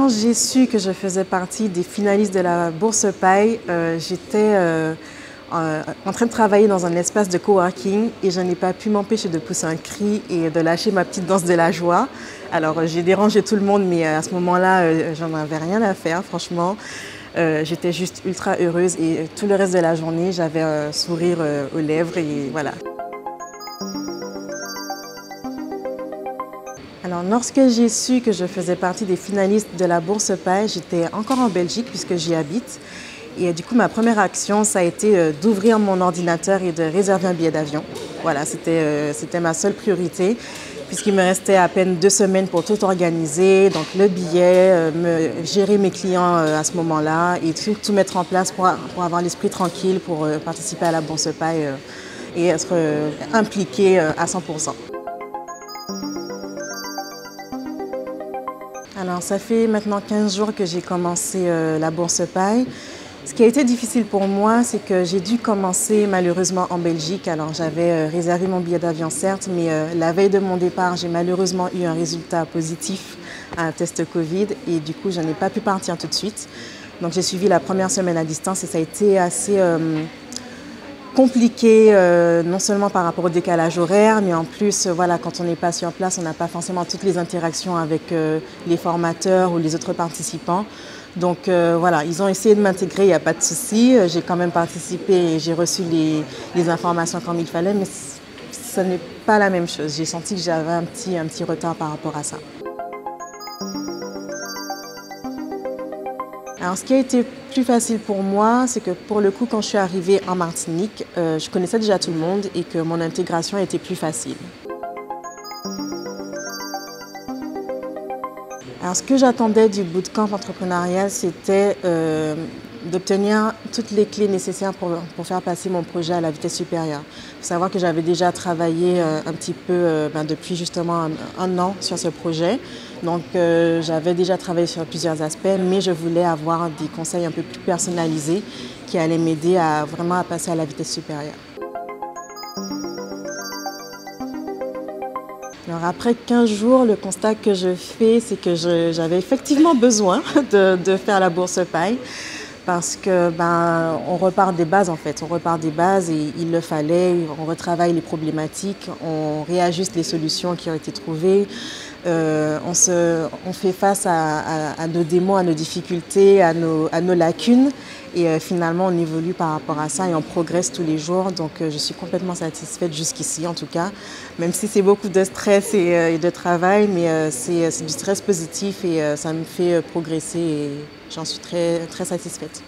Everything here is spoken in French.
Quand j'ai su que je faisais partie des finalistes de la Bourse Paille, j'étais en train de travailler dans un espace de coworking et je n'ai pas pu m'empêcher de pousser un cri et de lâcher ma petite danse de la joie. Alors j'ai dérangé tout le monde, mais à ce moment-là, j'en avais rien à faire, franchement. J'étais juste ultra heureuse et tout le reste de la journée, j'avais un sourire aux lèvres et voilà. Alors, lorsque j'ai su que je faisais partie des finalistes de la Bourse Paille, j'étais encore en Belgique puisque j'y habite. Et du coup, ma première action, ça a été d'ouvrir mon ordinateur et de réserver un billet d'avion. Voilà, c'était ma seule priorité puisqu'il me restait à peine 2 semaines pour tout organiser. Donc, le billet, gérer mes clients à ce moment-là et tout mettre en place pour avoir l'esprit tranquille pour participer à la Bourse Paille et être impliquée à 100%. Alors, ça fait maintenant 15 jours que j'ai commencé la Bourse Paille. Ce qui a été difficile pour moi, c'est que j'ai dû commencer malheureusement en Belgique. Alors, j'avais réservé mon billet d'avion, certes, mais la veille de mon départ, j'ai malheureusement eu un résultat positif à un test Covid et du coup, je n'ai pas pu partir tout de suite. Donc, j'ai suivi la première semaine à distance et ça a été assez compliqué, non seulement par rapport au décalage horaire, mais en plus, voilà, quand on n'est pas sur place, on n'a pas forcément toutes les interactions avec les formateurs ou les autres participants. Donc voilà, ils ont essayé de m'intégrer, il n'y a pas de souci. J'ai quand même participé et j'ai reçu les informations comme il fallait, mais ce n'est pas la même chose. J'ai senti que j'avais un petit retard par rapport à ça. Alors, ce qui a été plus facile pour moi, c'est que pour le coup, quand je suis arrivée en Martinique, je connaissais déjà tout le monde et que mon intégration était plus facile. Alors, ce que j'attendais du bootcamp entrepreneurial, c'était d'obtenir toutes les clés nécessaires pour faire passer mon projet à la vitesse supérieure. Il faut savoir que j'avais déjà travaillé un petit peu depuis justement un an sur ce projet. Donc, j'avais déjà travaillé sur plusieurs aspects, mais je voulais avoir des conseils un peu plus personnalisés qui allaient m'aider à vraiment passer à la vitesse supérieure. Alors après 15 jours, le constat que je fais, c'est que j'avais effectivement besoin de faire la Bourse Paille parce que on repart des bases en fait, on repart des bases et il le fallait, on retravaille les problématiques, on réajuste les solutions qui ont été trouvées, on fait face à nos démons, à nos difficultés, à nos lacunes et finalement on évolue par rapport à ça et on progresse tous les jours. Donc je suis complètement satisfaite jusqu'ici en tout cas, même si c'est beaucoup de stress et de travail, mais c'est du stress positif et ça me fait progresser et j'en suis très satisfaite.